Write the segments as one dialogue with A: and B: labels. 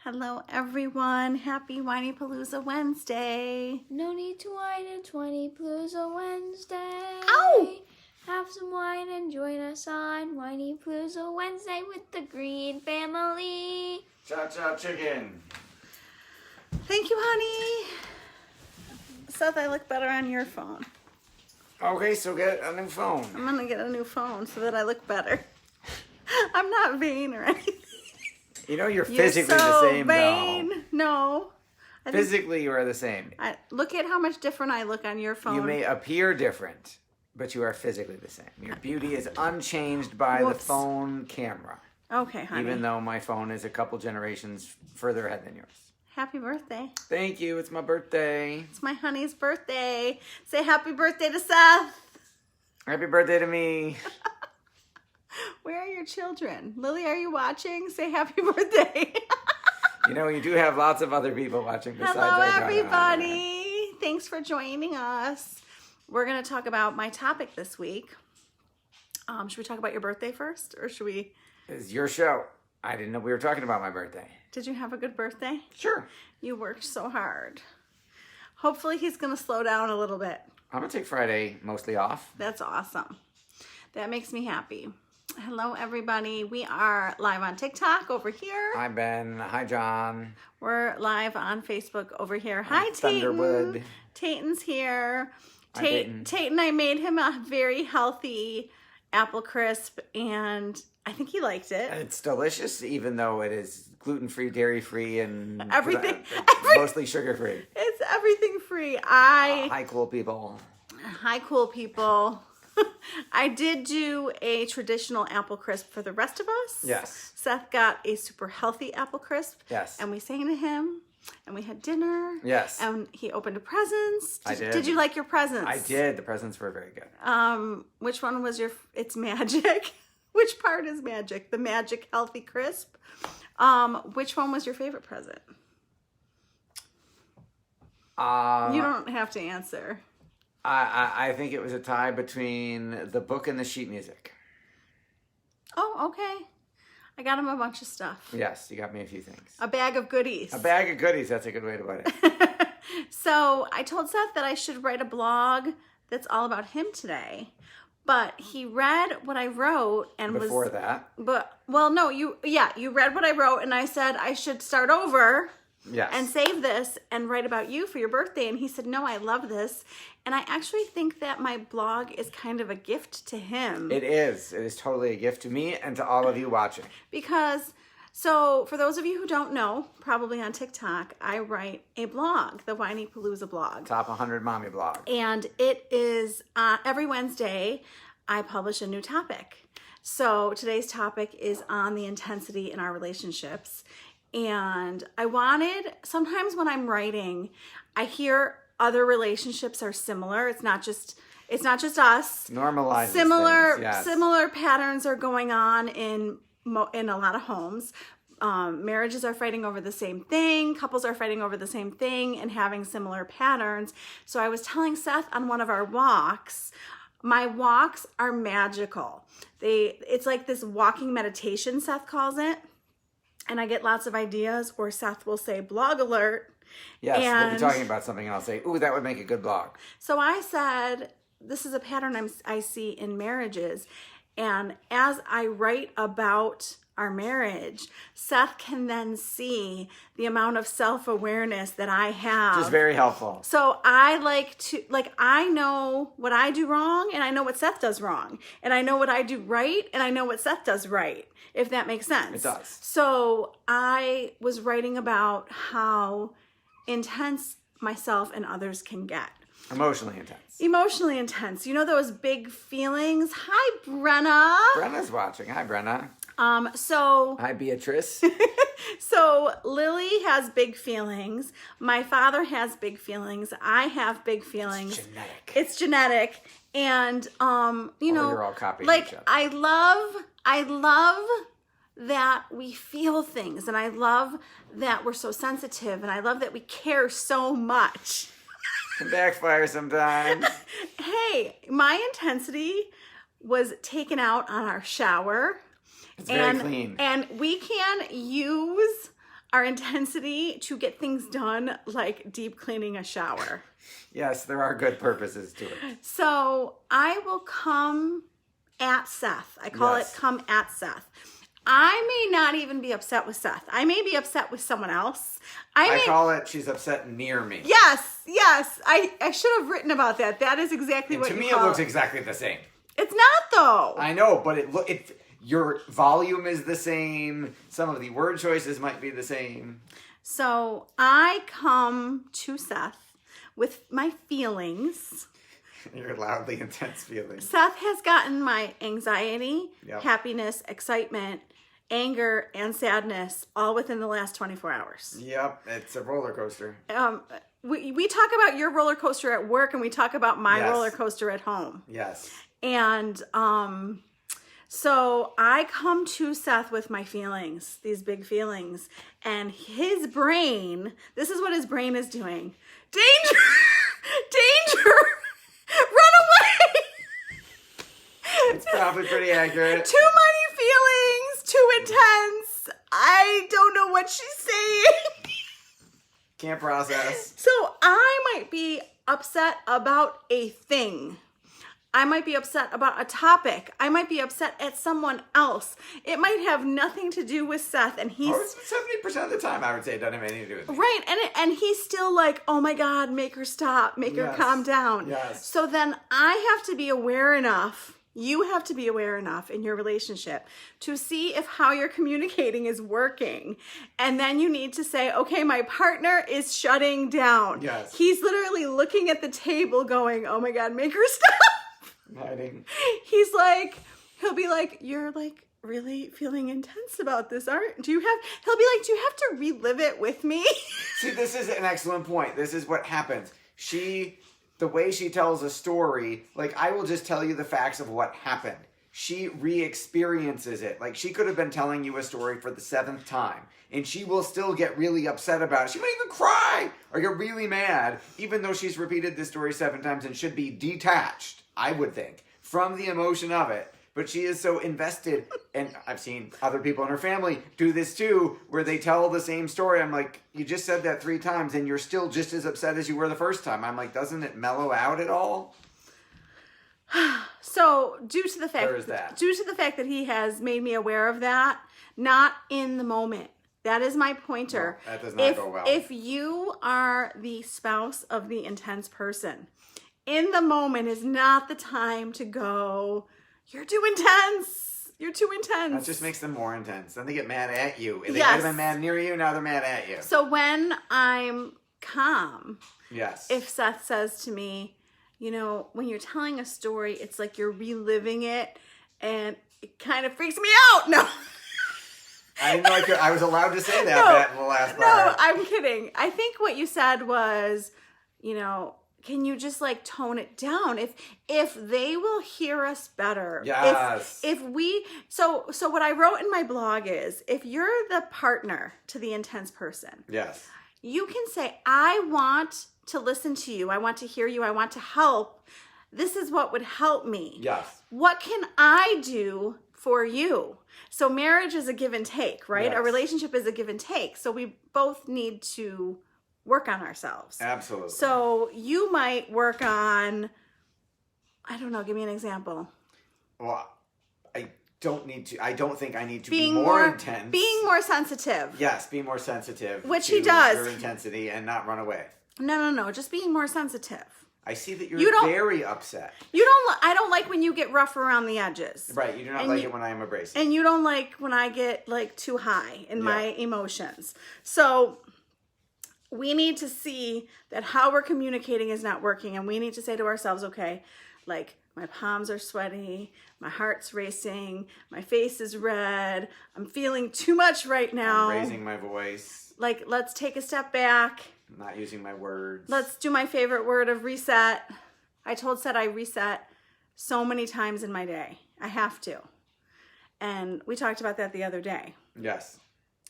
A: Hello everyone, happy Whinypaluza Wednesday.
B: No need to whine, it's Whinypaluza Wednesday.
A: Ow!
B: Have some wine and join us on Whinypaluza Wednesday with the Green family.
C: Cha-cha chicken.
A: Thank you, honey. Seth, I look better on your phone.
C: Okay, so get a new phone.
A: I'm gonna get a new phone so that I look better. I'm not vain or anything.
C: You know you're
A: You're
C: physically
A: so
C: the same
A: vain.
C: now.
A: No. I think
C: Physically you are the same.
A: look at how much different I look on your phone.
C: You may appear different, but you are physically the same. Your beauty is unchanged by the phone camera.
A: Okay, honey.
C: Even though my phone is a couple generations further ahead than yours.
A: Happy birthday.
C: Thank you. It's my birthday.
A: It's my honey's birthday. Say happy birthday to Seth.
C: Happy birthday to me.
A: Where are your children? Lily, are you watching? Say happy birthday.
C: You know, you do have lots of other people watching besides
A: Hello,
C: our daughter.
A: everybody. Thanks for joining us. We're going to talk about my topic this week. Should we talk about your birthday first, or should we?
C: It's your show. I didn't know we were talking about my birthday.
A: Did you have a good birthday?
C: Sure.
A: You worked so hard. Hopefully he's going to slow down a little bit.
C: I'm going to take Friday mostly off.
A: That's awesome. That makes me happy. Hello, everybody. We are live on TikTok over here.
C: Hi, Ben. Hi, John.
A: We're live on Facebook over here. Hi,
C: Thunderwood.
A: Tayton. Tayton's here.
C: Hi, Tayton.
A: Tayton, I made him a very healthy apple crisp, and I think he liked it.
C: It's delicious, even though it is gluten-free, dairy-free, and
A: Everything.
C: mostly sugar-free.
A: It's everything free.
C: Hi, cool people.
A: Hi, cool people. I did do a traditional apple crisp for the rest of us.
C: Yes.
A: Seth got a super healthy apple crisp.
C: Yes.
A: And we sang to him, and we had dinner.
C: Yes.
A: And he opened a presents.
C: I did.
A: Did you like your presents?
C: I did. The presents were very good.
A: Which one was your? It's magic. Which part is magic? The magic healthy crisp. Which one was your favorite present? You don't have to answer.
C: I think it was a tie between the book and the sheet music.
A: Oh, okay. I got him a bunch of stuff.
C: Yes, you got me a few things.
A: A bag of goodies.
C: A bag of goodies. That's a good way to put it.
A: So I told Seth that I should write a blog that's all about him today. But he read what I wrote and
C: Before that.
A: You read what I wrote, and I said I should start over.
C: Yes.
A: And save this and write about you for your birthday. And he said, no, I love this. And I actually think that my blog is kind of a gift to him.
C: It is. It is totally a gift to me and to all of you watching.
A: Because, so for those of you who don't know, probably on TikTok, I write a blog, the Whinypaluza blog.
C: Top 100 Mommy blog.
A: And it is every Wednesday, I publish a new topic. So today's topic is on the intensity in our relationships. And I wanted, sometimes when I'm writing, I hear other relationships are similar. It's not just us.
C: Normalize
A: Similar
C: things, yes.
A: Similar patterns are going on in a lot of homes. Marriages are fighting over the same thing. Couples are fighting over the same thing and having similar patterns. So I was telling Seth on one of our walks, my walks are magical. It's like this walking meditation, Seth calls it. And I get lots of ideas, or Seth will say, blog alert.
C: Yes, we'll be talking about something and I'll say, ooh, that would make a good blog.
A: So I said, this is a pattern I see in marriages. And as I write about our marriage, Seth can then see the amount of self-awareness that I have.
C: Just very helpful.
A: So I I know what I do wrong, and I know what Seth does wrong. And I know what I do right, and I know what Seth does right, if that makes sense.
C: It does.
A: So I was writing about how intense myself and others can get.
C: Emotionally intense.
A: Emotionally intense. You know those big feelings? Hi, Brenna.
C: Brenna's watching. Hi, Brenna.
A: So
C: Hi, Beatrice.
A: So Lily has big feelings. My father has big feelings. I have big feelings. It's genetic. And
C: you're all copying each other.
A: I love that we feel things, and I love that we're so sensitive, and I love that we care so much.
C: Can backfire sometimes.
A: Hey, my intensity was taken out on our shower.
C: It's very clean.
A: And we can use our intensity to get things done, like deep cleaning a shower.
C: Yes, there are good purposes to it.
A: So I will come at Seth. I call
C: Yes.
A: it come at Seth. I may not even be upset with Seth. I may be upset with someone else.
C: I call it she's upset near me.
A: Yes. I should have written about that. That is exactly
C: And
A: what
C: to
A: you
C: me,
A: call
C: it looks exactly the same.
A: It's not though.
C: I know, but your volume is the same. Some of the word choices might be the same.
A: So I come to Seth with my feelings.
C: Your loudly intense feelings.
A: Seth has gotten my anxiety,
C: Yep.
A: happiness, excitement, anger, and sadness all within the last 24 hours.
C: Yep, it's a roller coaster.
A: We talk about your roller coaster at work, and we talk about my
C: Yes.
A: roller coaster at home.
C: Yes.
A: And so I come to Seth with my feelings, these big feelings, and his brain, this is what his brain is doing. Danger! Danger! Run away!
C: It's probably pretty accurate.
A: Too many feelings, too intense. I don't know what she's saying.
C: Can't process.
A: So I might be upset about a thing. I might be upset about a topic. I might be upset at someone else. It might have nothing to do with Seth, and he's
C: 70% of the time, I would say it doesn't have anything to do with me.
A: right, and he's still like, oh my God, make her stop, make her
C: Yes.
A: calm down.
C: Yes.
A: So then I have to be aware enough. You have to be aware enough in your relationship to see if how you're communicating is working. And then you need to say, okay, my partner is shutting down.
C: Yes.
A: He's literally looking at the table going, oh my God, make her stop.
C: Hiding.
A: He's like, he'll be like, you're like really feeling intense about this, aren't you? He'll be like, do you have to relive it with me?
C: See, this is an excellent point. This is what happens. The way she tells a story, like I will just tell you the facts of what happened. She re-experiences it. Like she could have been telling you a story for the 7th time, and she will still get really upset about it. She might even cry or get really mad, even though she's repeated this story 7 times and should be detached, I would think, from the emotion of it. But she is so invested, and I've seen other people in her family do this too, where they tell the same story. I'm like, you just said that 3 times, and you're still just as upset as you were the first time. I'm like, doesn't it mellow out at all?
A: So due to the
C: Or is that?
A: fact that he has made me aware of that, not in the moment. That is my pointer.
C: No, that does not go well.
A: If you are the spouse of the intense person, in the moment is not the time to go, you're too intense. You're too intense.
C: That just makes them more intense. Then they get mad at you. They
A: Yes.
C: might have been mad near you, now they're mad at you.
A: So when I'm calm,
C: Yes.
A: if Seth says to me, you know, when you're telling a story, it's like you're reliving it, and it kind of freaks me out. No.
C: I didn't know I was allowed to say that
A: No.
C: Matt, in the last
A: No,
C: part.
A: I'm kidding. I think what you said was, you know, can you just like tone it down? If they will hear us better.
C: Yes.
A: If we so what I wrote in my blog is, if you're the partner to the intense person,
C: Yes.
A: you can say, I want to listen to you. I want to hear you. I want to help. This is what would help me.
C: Yes.
A: What can I do for you? So marriage is a give and take, right?
C: Yes.
A: A relationship is a give and take. So we both need to work on ourselves.
C: Absolutely.
A: So you might work on, I don't know, give me an example.
C: Well, I don't think I need to
A: Being
C: be more intense.
A: Being more sensitive.
C: Yes, be more sensitive.
A: Which
C: to
A: he does.
C: Your intensity and not run away.
A: No, just being more sensitive.
C: I see that
A: You
C: you're
A: don't-
C: very upset.
A: I don't like when you get rough around the edges.
C: Right, you do not
A: And
C: like
A: you-
C: it when I am abrasive.
A: And you don't like when I get like too high in my
C: Yeah.
A: emotions. So we need to see that how we're communicating is not working, and we need to say to ourselves, okay, like my palms are sweaty, my heart's racing, my face is red, I'm feeling too much right now.
C: I'm raising my voice,
A: Like, let's take a step back.
C: not using my words.
A: Let's do my favorite word of reset. I told Seth I reset so many times in my day. I have to. And we talked about that the other day.
C: Yes.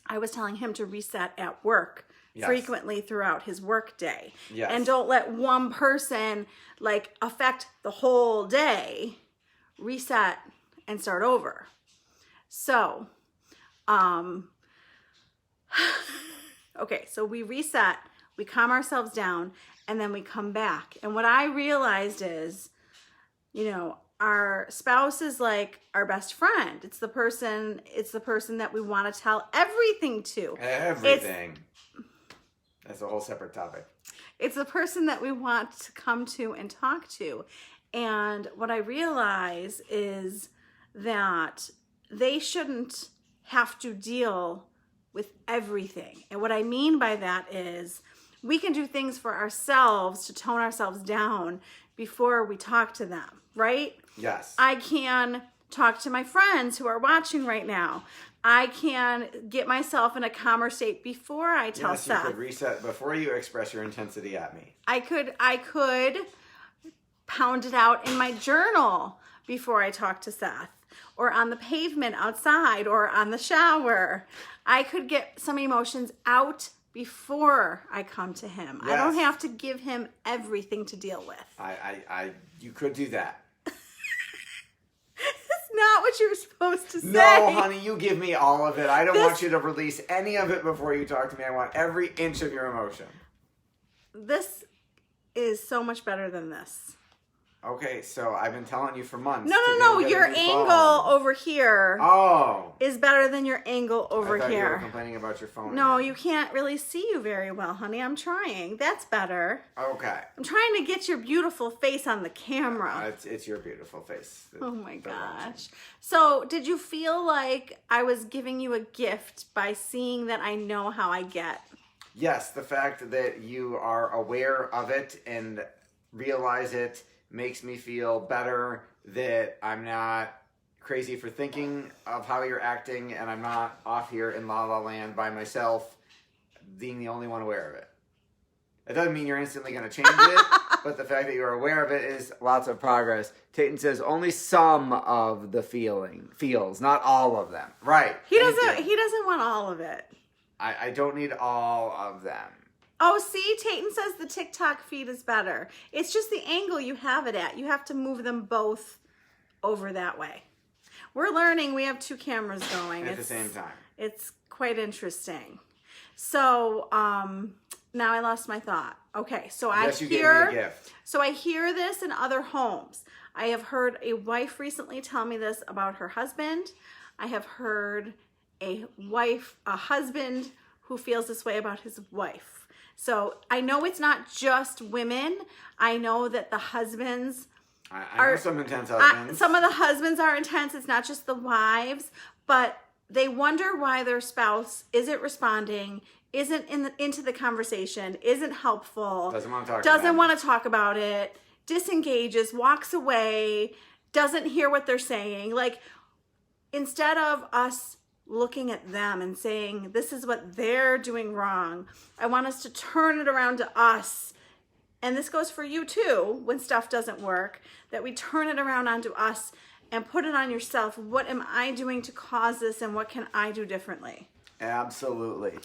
A: I was telling him to reset at work
C: Yes.
A: frequently throughout his work day.
C: Yes.
A: And don't let one person like affect the whole day. Reset and start over. So, Okay, so we reset, we calm ourselves down, and then we come back. And what I realized is, our spouse is like our best friend. It's the person that we want to tell everything to.
C: Everything. That's a whole separate topic.
A: It's the person that we want to come to and talk to. And what I realize is that they shouldn't have to deal with everything. And what I mean by that is we can do things for ourselves to tone ourselves down before we talk to them, right?
C: Yes.
A: I can talk to my friends who are watching right now. I can get myself in a calmer state before I tell Seth.
C: Yes, you could reset before you express your intensity at me.
A: I could pound it out in my journal before I talk to Seth, or on the pavement outside, or on the shower. I could get some emotions out before I come to him.
C: Yes.
A: I don't have to give him everything to deal with.
C: You could do that.
A: That's not what you're supposed to say.
C: No, honey, you give me all of it. I don't want you to release any of it before you talk to me. I want every inch of your emotion.
A: This is so much better than this.
C: Okay, so I've been telling you for months.
A: No. Your angle over here is better than your angle over
C: I thought
A: here.
C: You were complaining about your phone.
A: No, you can't really see you very well, honey. I'm trying. That's better.
C: Okay.
A: I'm trying to get your beautiful face on the camera.
C: It's your beautiful face.
A: Oh my gosh. So, did you feel like I was giving you a gift by seeing that I know how I get?
C: Yes, the fact that you are aware of it and realize it makes me feel better that I'm not crazy for thinking of how you're acting, and I'm not off here in La La Land by myself being the only one aware of it. It doesn't mean you're instantly going to change it, but the fact that you're aware of it is lots of progress. Tayton says only some of the feels, not all of them. Right.
A: He doesn't want all of it.
C: I don't need all of them.
A: Oh, see, Tayton says the TikTok feed is better. It's just the angle you have it at. You have to move them both over that way. We're learning. We have two cameras going
C: At the same time.
A: It's quite interesting. So, now I lost my thought. Okay, so I
C: gave me a gift.
A: So I hear this in other homes. I have heard a wife recently tell me this about her husband. I have heard a husband who feels this way about his wife. So I know it's not just women. I know that the husbands
C: I know some intense husbands.
A: Some of the husbands are intense. It's not just the wives, but they wonder why their spouse isn't responding, isn't into the conversation, isn't helpful,
C: doesn't want to talk
A: about it, disengages, walks away, doesn't hear what they're saying. Like, instead of us looking at them and saying, this is what they're doing wrong, I want us to turn it around to us. And this goes for you too, when stuff doesn't work, that we turn it around onto us and put it on yourself. What am I doing to cause this, and what can I do differently?
C: Absolutely.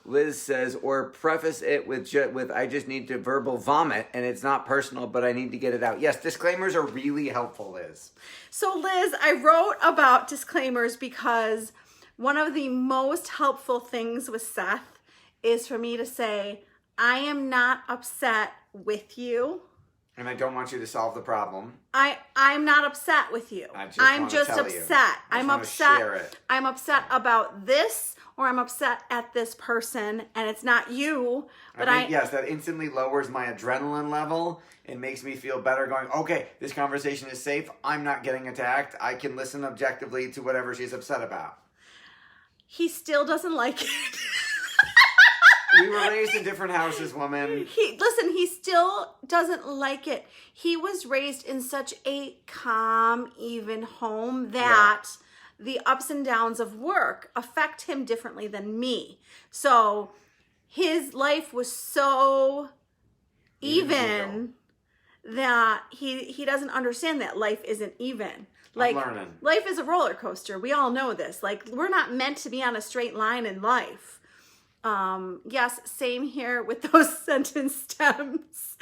C: Liz says, or preface it with I just need to verbal vomit, and it's not personal, but I need to get it out. Yes, disclaimers are really helpful, Liz.
A: So Liz, I wrote about disclaimers because one of the most helpful things with Seth is for me to say, I am not upset with you.
C: And I don't want you to solve the problem.
A: I'm not upset with you. I'm just upset. I'm upset. I'm upset about this, or I'm upset at this person, and it's not you. But
C: yes, that instantly lowers my adrenaline level and makes me feel better going, okay, this conversation is safe. I'm not getting attacked. I can listen objectively to whatever she's upset about.
A: He still doesn't like it.
C: We were raised in different houses, woman.
A: He still doesn't like it. He was raised in such a calm, even home that the ups and downs of work affect him differently than me. So his life was so even that he doesn't understand that life isn't even. Like,
C: I'm learning.
A: Life is a roller coaster. We all know this. Like, we're not meant to be on a straight line in life. Yes, same here with those sentence stems.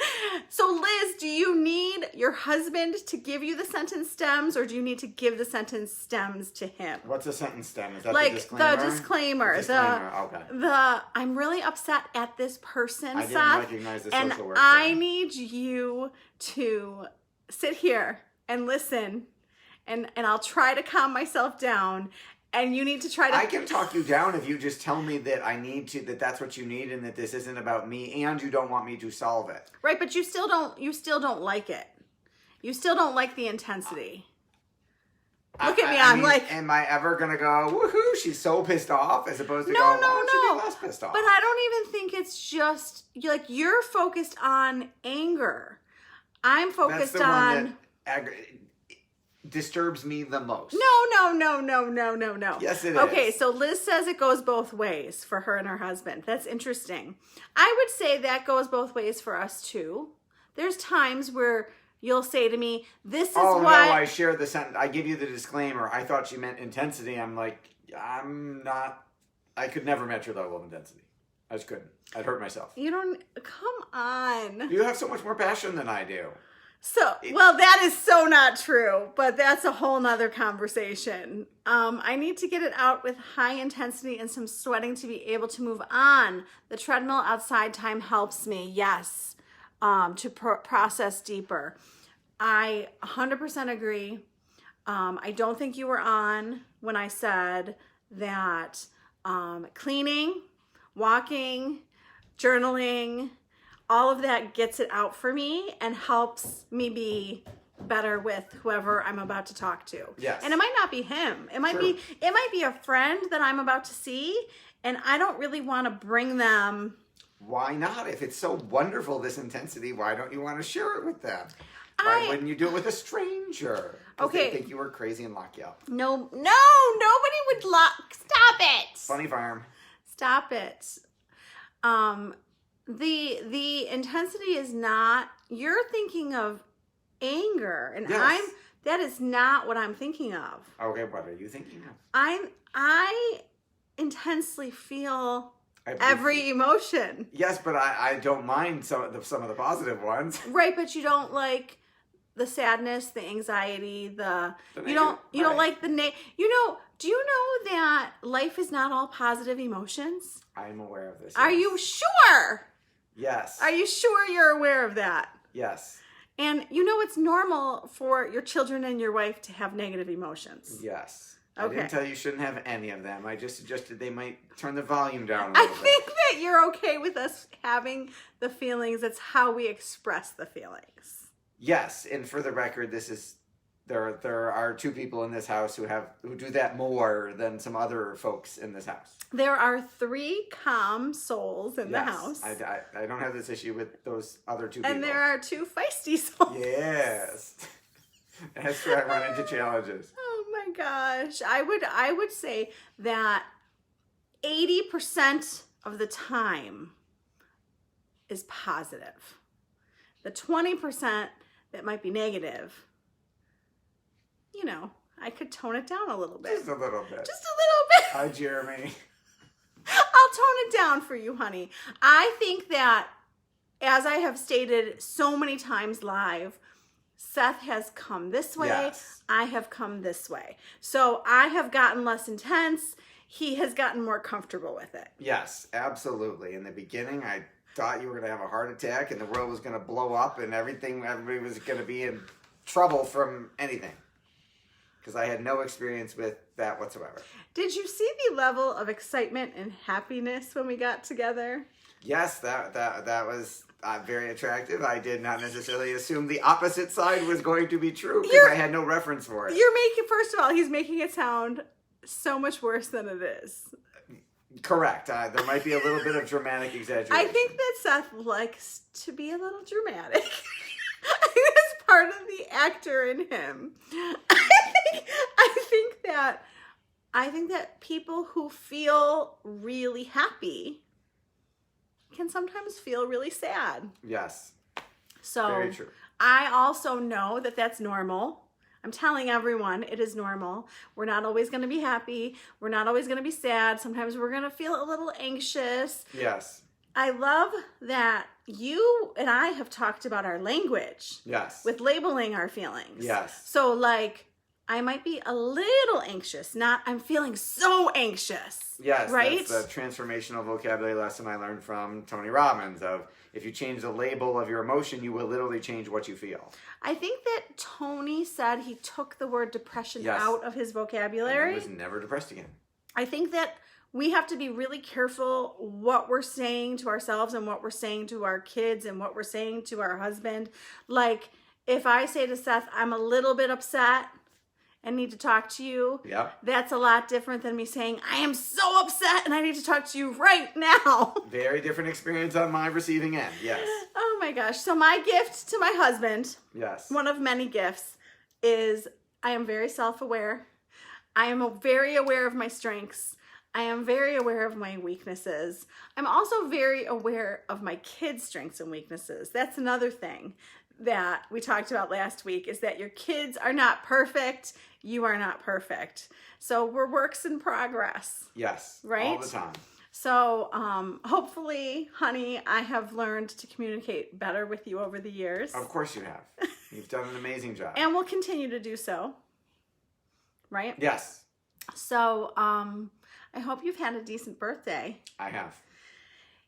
A: So Liz, do you need your husband to give you the sentence stems, or do you need to give the sentence stems to him?
C: What's a sentence stem? Is that
A: Like
C: the disclaimer?
A: the disclaimer,
C: Okay.
A: I'm really upset at this person,
C: I didn't
A: Seth,
C: recognize the
A: and
C: social work
A: I
C: term.
A: need you to sit here and listen, and I'll try to calm myself down. And you need to try to...
C: I can talk you down if you just tell me that that's what you need, and that this isn't about me, and you don't want me to solve it.
A: Right, but you still don't like it. You still don't like the intensity. Look at me, I'm like...
C: Am I ever going to go, woohoo, she's so pissed off, as opposed to
A: No,
C: why don't you be less pissed off?
A: But I don't even think it's just... Like, you're focused on anger. I'm focused
C: That's the
A: on...
C: one that disturbs me the most.
A: No.
C: Yes, it is.
A: Okay, so Liz says it goes both ways for her and her husband. That's interesting. I would say that goes both ways for us too. There's times where you'll say to me, this is
C: what...
A: No,
C: I share the sentence. I give you the disclaimer. I thought she meant intensity. I'm like, I could never match your level of intensity. I just couldn't. I'd hurt myself.
A: You don't... Come on.
C: You have so much more passion than I do.
A: So, well, that is so not true, but that's a whole nother conversation. I need to get it out with high intensity and some sweating to be able to move on. The treadmill outside time helps me, yes, to process deeper. I 100% agree. I don't think you were on when I said that cleaning, walking, journaling, all of that gets it out for me and helps me be better with whoever I'm about to talk to.
C: Yes.
A: And it might not be him. It might be a friend that I'm about to see, and I don't really want to bring them.
C: Why not? If it's so wonderful, this intensity, why don't you want to share it with them? Why wouldn't you do it with a stranger?
A: Okay.
C: They think you were crazy and lock you up.
A: No, nobody would stop it.
C: Funny farm.
A: Stop it. The intensity is not, you're thinking of anger, and
C: Yes.
A: that is not what I'm thinking of.
C: Okay, what are you thinking of?
A: I intensely feel every emotion.
C: Yes, but I don't mind some of the positive ones.
A: Right, but you don't like the sadness, the anxiety, you don't like the do you know that life is not all positive emotions?
C: I'm aware of this.
A: Are
C: yes.
A: you sure?
C: Yes.
A: Are you sure you're aware of that?
C: Yes.
A: And you know it's normal for your children and your wife to have negative emotions.
C: Yes.
A: Okay.
C: I didn't tell you shouldn't have any of them. I just suggested they might turn the volume down a little bit.
A: I think that you're okay with us having the feelings. It's how we express the feelings.
C: Yes, and for the record, there are two people in this house who do that more than some other folks in this house.
A: There are 3 calm souls in the house.
C: I don't have this issue with those other 2 people.
A: And there are 2 feisty souls.
C: Yes. That's where I run into challenges.
A: Oh my gosh. I would say that 80% of the time is positive. The 20% that might be negative, I could tone it down a little bit.
C: Just a little bit.
A: Just a little bit.
C: Hi, Jeremy.
A: I'll tone it down for you, honey. I think that, as I have stated so many times live, Seth has come this way.
C: Yes.
A: I have come this way. So I have gotten less intense. He has gotten more comfortable with it.
C: Yes, absolutely. In the beginning, I thought you were going to have a heart attack and the world was going to blow up and everybody was going to be in trouble from anything. Because I had no experience with that whatsoever.
A: Did you see the level of excitement and happiness when we got together?
C: Yes, that was very attractive. I did not necessarily assume the opposite side was going to be true because I had no reference for it.
A: First of all, he's making it sound so much worse than it is.
C: Correct. There might be a little bit of dramatic exaggeration.
A: I think that Seth likes to be a little dramatic. I think that's part of the actor in him. I think that people who feel really happy can sometimes feel really sad.
C: Yes.
A: So
C: very true.
A: I also know that that's normal. I'm telling everyone it is normal. We're not always going to be happy. We're not always going to be sad. Sometimes we're going to feel a little anxious.
C: Yes.
A: I love that you and I have talked about our language.
C: Yes.
A: With labeling our feelings.
C: Yes.
A: So like, I might be a little anxious, not I'm feeling so anxious.
C: Yes,
A: right?
C: That's the transformational vocabulary lesson I learned from Tony Robbins of if you change the label of your emotion, you will literally change what you feel.
A: I think that Tony said he took the word depression
C: Yes.
A: out of his vocabulary.
C: And he was never depressed again.
A: I think that we have to be really careful what we're saying to ourselves and what we're saying to our kids and what we're saying to our husband. Like, if I say to Seth, I'm a little bit upset and need to talk to you,
C: Yep.
A: that's a lot different than me saying, I am so upset and I need to talk to you right now.
C: Very different experience on my receiving end. Yes.
A: Oh my gosh. So my gift to my husband,
C: Yes.
A: one of many gifts, is I am very self-aware. I am very aware of my strengths. I am very aware of my weaknesses. I'm also very aware of my kids' strengths and weaknesses. That's another thing that we talked about last week, is that your kids are not perfect. You are not perfect. So we're works in progress.
C: Yes.
A: Right?
C: All the time.
A: So hopefully, honey, I have learned to communicate better with you over the years.
C: Of course you have. You've done an amazing job.
A: And will continue to do so. Right?
C: Yes,
A: So I hope you've had a decent birthday.
C: I have.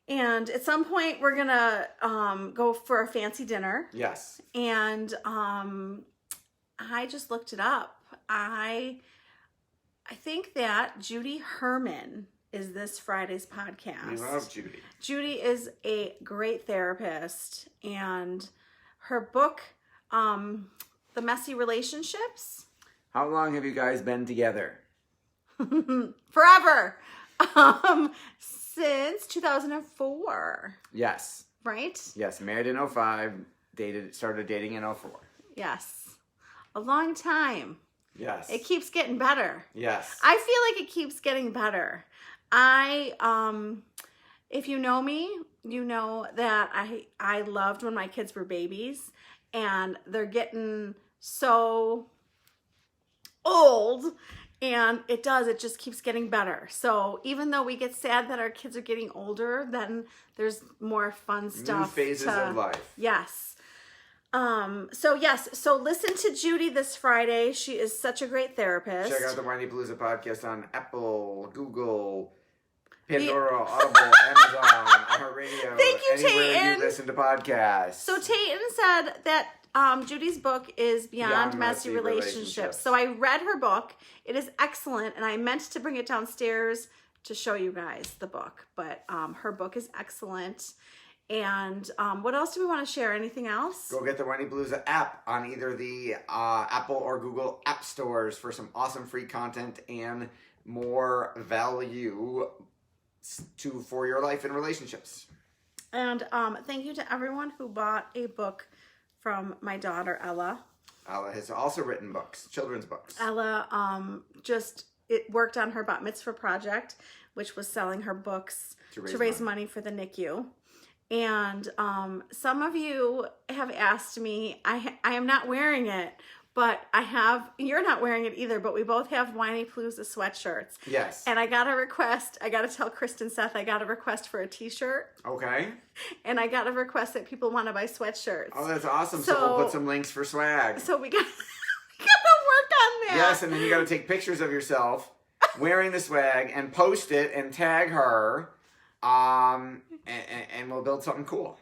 A: And at some point, we're going to go for a fancy dinner.
C: Yes.
A: And I just looked it up. I think that Judy Herman is this Friday's podcast.
C: We love Judy.
A: Judy is a great therapist, and her book, The Messy Relationships.
C: How long have you guys been together?
A: Forever. Since 2004.
C: Yes.
A: Right?
C: Yes. Married in 05. Started dating in 04.
A: Yes. A long time.
C: Yes.
A: It keeps getting better.
C: Yes.
A: I feel like it keeps getting better. If you know me, you know that I loved when my kids were babies, and they're getting so old, and it just keeps getting better. So even though we get sad that our kids are getting older, then there's more fun stuff.
C: New phases of life.
A: Yes. So listen to Judy this Friday. She is such a great therapist.
C: Check out the Whinypaluza podcast on Apple, Google, Pandora, Audible, Amazon, iHeartRadio.
A: Thank you,
C: anywhere
A: Tayton.
C: you listen to podcasts.
A: So Tayton said that Judy's book is Beyond Messy Relationships. So I read her book. It is excellent, and I meant to bring it downstairs to show you guys the book. But her book is excellent. And what else do we want to share? Anything else?
C: Go get the Whinypaluza app on either the Apple or Google app stores for some awesome free content and more value for your life and relationships.
A: And thank you to everyone who bought a book from my daughter, Ella.
C: Ella has also written books, children's books.
A: Ella it worked on her bat mitzvah project, which was selling her books to raise money for the NICU. And some of you have asked me, I am not wearing it, but you're not wearing it either, but we both have Whinypaluza sweatshirts.
C: Yes.
A: And I got a request. I got to tell Kristen Seth, I got a request for a t-shirt.
C: Okay.
A: And I got a request that people want to buy sweatshirts.
C: Oh, that's awesome. So we'll put some links for swag.
A: So we got to work on that.
C: Yes, and then you got to take pictures of yourself wearing the swag and post it and tag her, and we'll build something cool.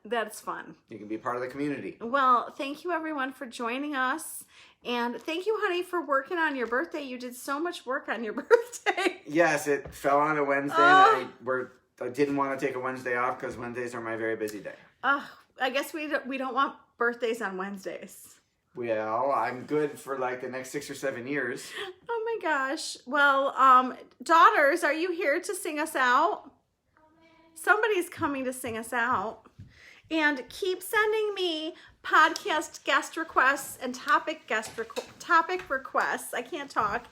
A: That's fun.
C: You can be part of the community.
A: Well, thank you everyone for joining us. And thank you, honey, for working on your birthday. You did so much work on your birthday.
C: Yes, it fell on a Wednesday, and I didn't want to take a Wednesday off because Wednesdays are my very busy day.
A: I guess we don't want birthdays on Wednesdays.
C: Well, I'm good for like the next 6 or 7 years.
A: Oh my gosh. Well, daughters, are you here to sing us out? Somebody's coming to sing us out. And keep sending me podcast guest requests and topic requests. I can't talk.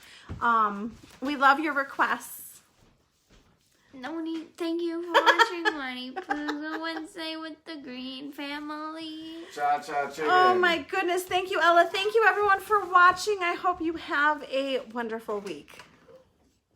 A: We love your requests.
B: Thank you for watching Whinypaluza Wednesday with the Green family.
C: Cha-cha chicken.
A: Oh my goodness. Thank you, Ella. Thank you everyone for watching. I hope you have a wonderful week.